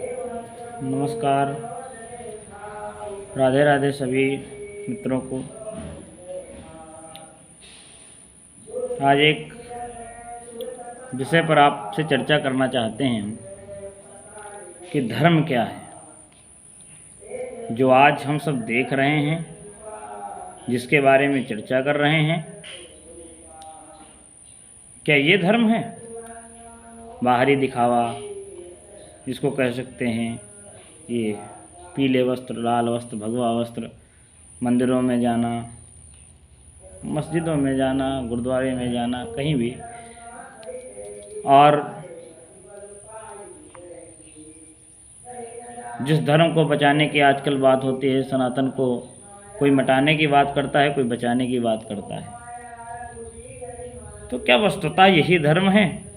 नमस्कार। राधे राधे सभी मित्रों को। आज एक विषय पर आपसे चर्चा करना चाहते हैं कि धर्म क्या है। जो आज हम सब देख रहे हैं, जिसके बारे में चर्चा कर रहे हैं, क्या ये धर्म है? बाहरी दिखावा जिसको कह सकते हैं, ये पीले वस्त्र, लाल वस्त्र, भगवा वस्त्र, मंदिरों में जाना, मस्जिदों में जाना, गुरुद्वारे में जाना, कहीं भी। और जिस धर्म को बचाने की आजकल बात होती है, सनातन को कोई मिटाने की बात करता है, कोई बचाने की बात करता है। तो क्या वस्तुतः यही धर्म है?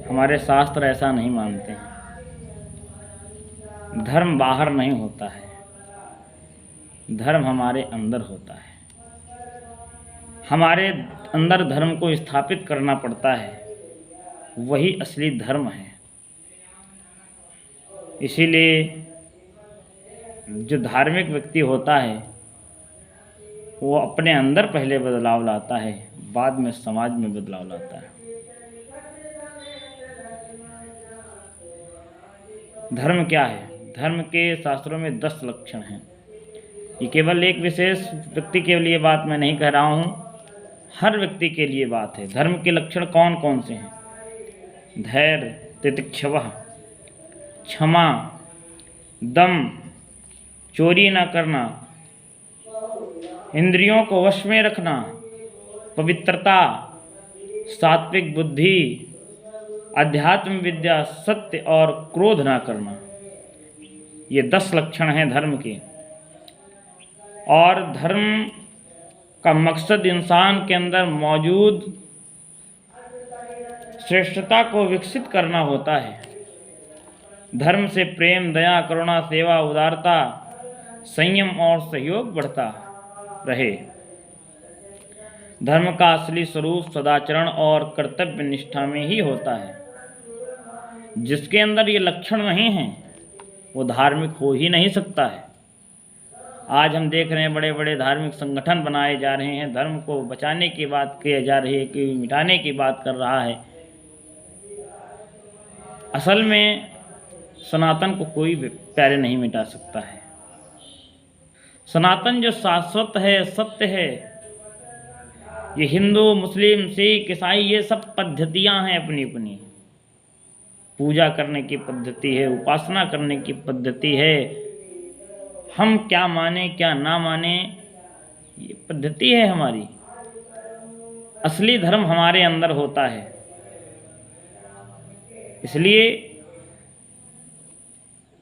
हमारे शास्त्र ऐसा नहीं मानते हैं। धर्म बाहर नहीं होता है, धर्म हमारे अंदर होता है। हमारे अंदर धर्म को स्थापित करना पड़ता है, वही असली धर्म है। इसीलिए जो धार्मिक व्यक्ति होता है वो अपने अंदर पहले बदलाव लाता है, बाद में समाज में बदलाव लाता है। धर्म क्या है? धर्म के शास्त्रों में 10 लक्षण हैं। ये केवल एक विशेष व्यक्ति के लिए बात मैं नहीं कह रहा हूँ, हर व्यक्ति के लिए बात है। धर्म के लक्षण कौन कौन से हैं? धैर्य, तितिक्षवः, क्षमा, दम, चोरी न करना, इंद्रियों को वश में रखना, पवित्रता, सात्विक बुद्धि, अध्यात्म विद्या, सत्य और क्रोध ना करना। ये 10 लक्षण हैं धर्म के। और धर्म का मकसद इंसान के अंदर मौजूद श्रेष्ठता को विकसित करना होता है। धर्म से प्रेम, दया, करुणा, सेवा, उदारता, संयम और सहयोग बढ़ता रहे। धर्म का असली स्वरूप सदाचरण और कर्तव्य निष्ठा में ही होता है। जिसके अंदर ये लक्षण नहीं हैं वो धार्मिक हो ही नहीं सकता है। आज हम देख रहे हैं बड़े बड़े धार्मिक संगठन बनाए जा रहे हैं, धर्म को बचाने की बात की जा रही है, कि मिटाने की बात कर रहा है। असल में सनातन को कोई प्यारे नहीं मिटा सकता है। सनातन जो शाश्वत है, सत्य है, ये हिंदू, मुस्लिम, सिख, ईसाई ये सब पद्धतियां हैं अपनी अपनी। पूजा करने की पद्धति है, उपासना करने की पद्धति है। हम क्या माने क्या ना माने ये पद्धति है हमारी। असली धर्म हमारे अंदर होता है। इसलिए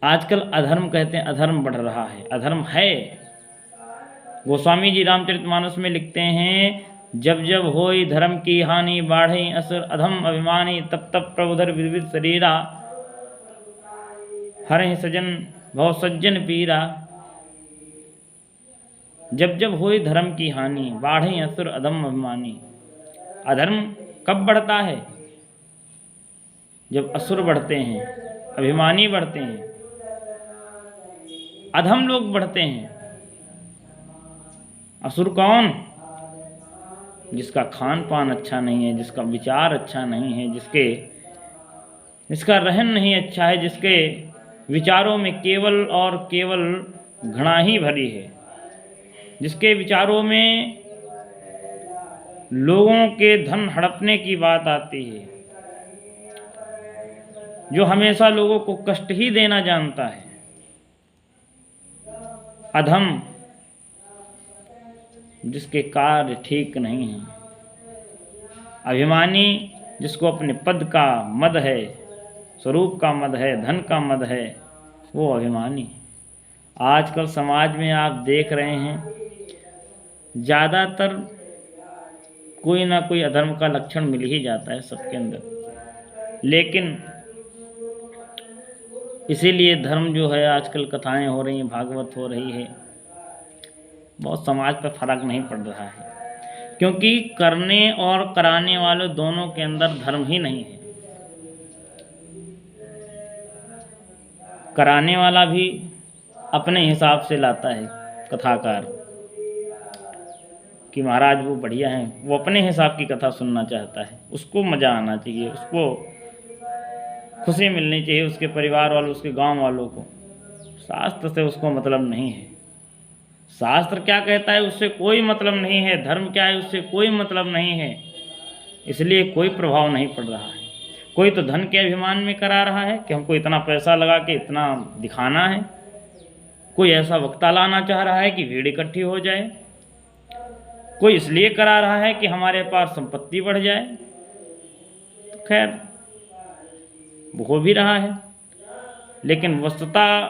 आजकल अधर्म कहते हैं, अधर्म बढ़ रहा है। अधर्म है। गोस्वामी जी रामचरितमानस में लिखते हैं, जब जब होई धर्म की हानि, बाढ़ई असुर अधम अभिमानी, तब तब प्रभुधर विविध शरीरा, हरहि सजन भव सज्जन पीरा। जब जब होई धर्म की हानि, बाढ़ई असुर अधम अभिमानी। अधर्म कब बढ़ता है? जब असुर बढ़ते हैं, अभिमानी बढ़ते हैं, अधम लोग बढ़ते हैं। असुर कौन? जिसका खान पान अच्छा नहीं है, जिसका विचार अच्छा नहीं है, जिसका रहन नहीं अच्छा है, जिसके विचारों में केवल और केवल घृणा ही भरी है, जिसके विचारों में लोगों के धन हड़पने की बात आती है, जो हमेशा लोगों को कष्ट ही देना जानता है। अधम, जिसके कार्य ठीक नहीं हैं। अभिमानी, जिसको अपने पद का मद है, स्वरूप का मद है, धन का मद है, वो अभिमानी। आजकल समाज में आप देख रहे हैं ज़्यादातर कोई ना कोई अधर्म का लक्षण मिल ही जाता है सबके अंदर। लेकिन इसीलिए धर्म जो है, आजकल कथाएं हो रही हैं, भागवत हो रही है, बहुत समाज पर फर्क नहीं पड़ रहा है। क्योंकि करने और कराने वाले दोनों के अंदर धर्म ही नहीं है। कराने वाला भी अपने हिसाब से लाता है, कथाकार, कि महाराज वो बढ़िया हैं, वो अपने हिसाब की कथा सुनना चाहता है, उसको मज़ा आना चाहिए, उसको खुशी मिलनी चाहिए, उसके परिवार वालों, उसके गांव वालों को। शास्त्र से उसको मतलब नहीं है। शास्त्र क्या कहता है उससे कोई मतलब नहीं है, धर्म क्या है उससे कोई मतलब नहीं है, इसलिए कोई प्रभाव नहीं पड़ रहा है। कोई तो धन के अभिमान में करा रहा है कि हमको इतना पैसा लगा के इतना दिखाना है, कोई ऐसा वक्ता लाना चाह रहा है कि भीड़ इकट्ठी हो जाए, कोई इसलिए करा रहा है कि हमारे पास संपत्ति बढ़ जाए। तो खैर वो हो भी रहा है, लेकिन वस्तुतः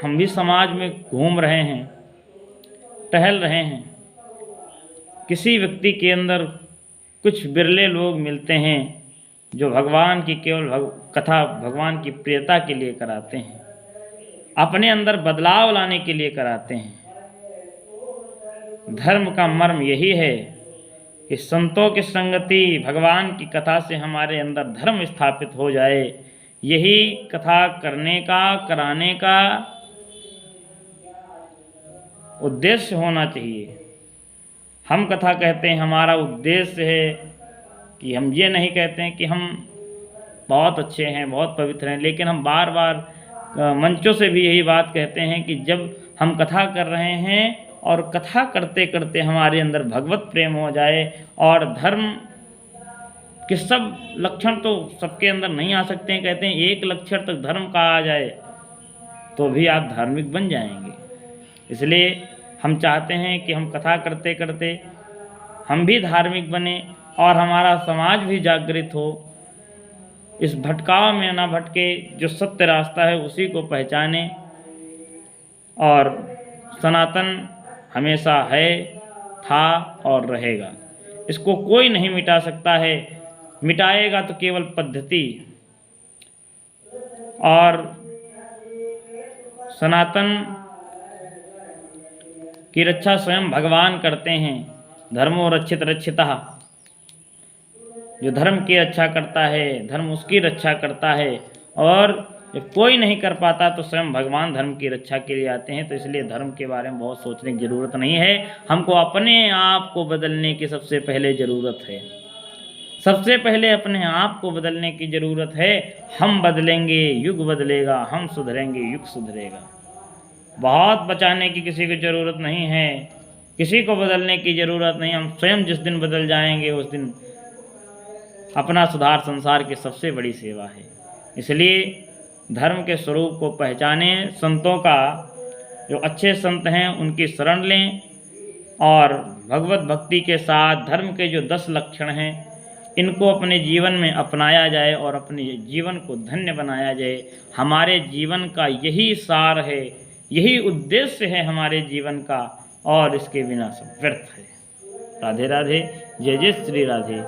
हम भी समाज में घूम रहे हैं, टहल रहे हैं, किसी व्यक्ति के अंदर कुछ बिरले लोग मिलते हैं जो भगवान की केवल कथा भगवान की प्रियता के लिए कराते हैं, अपने अंदर बदलाव लाने के लिए कराते हैं। धर्म का मर्म यही है कि संतों की संगति, भगवान की कथा से हमारे अंदर धर्म स्थापित हो जाए। यही कथा करने का, कराने का उद्देश्य होना चाहिए। हम कथा कहते हैं, हमारा उद्देश्य है कि हम ये नहीं कहते हैं कि हम बहुत अच्छे हैं, बहुत पवित्र हैं, लेकिन हम बार बार मंचों से भी यही बात कहते हैं कि जब हम कथा कर रहे हैं और कथा करते करते हमारे अंदर भगवत प्रेम हो जाए और धर्म के सब लक्षण तो सबके अंदर नहीं आ सकते हैं, कहते हैं एक लक्षण तक धर्म का आ जाए तो भी आप धार्मिक बन जाएंगे। इसलिए हम चाहते हैं कि हम कथा करते करते हम भी धार्मिक बने और हमारा समाज भी जागृत हो, इस भटकाव में ना भटके, जो सत्य रास्ता है उसी को पहचाने। और सनातन हमेशा है, था और रहेगा, इसको कोई नहीं मिटा सकता है। मिटाएगा तो केवल पद्धति, और सनातन की रक्षा स्वयं भगवान करते हैं। धर्मो रक्षित रक्षितः, जो धर्म की रक्षा करता है धर्म उसकी रक्षा करता है, और जब कोई नहीं कर पाता तो स्वयं भगवान धर्म की रक्षा के लिए आते हैं। तो इसलिए धर्म के बारे में बहुत सोचने की ज़रूरत नहीं है, हमको अपने आप को बदलने की सबसे पहले ज़रूरत है। सबसे पहले अपने आप को बदलने की ज़रूरत है। हम बदलेंगे युग बदलेगा, हम सुधरेंगे युग सुधरेगा। बहुत बचाने की किसी को ज़रूरत नहीं है, किसी को बदलने की ज़रूरत नहीं। हम स्वयं जिस दिन बदल जाएंगे उस दिन अपना सुधार संसार की सबसे बड़ी सेवा है। इसलिए धर्म के स्वरूप को पहचाने, संतों का, जो अच्छे संत हैं उनकी शरण लें, और भगवत भक्ति के साथ धर्म के जो 10 लक्षण हैं इनको अपने जीवन में अपनाया जाए और अपने जीवन को धन्य बनाया जाए। हमारे जीवन का यही सार है, यही उद्देश्य है हमारे जीवन का, और इसके बिना सब व्यर्थ है। राधे राधे, जय जय श्री राधे।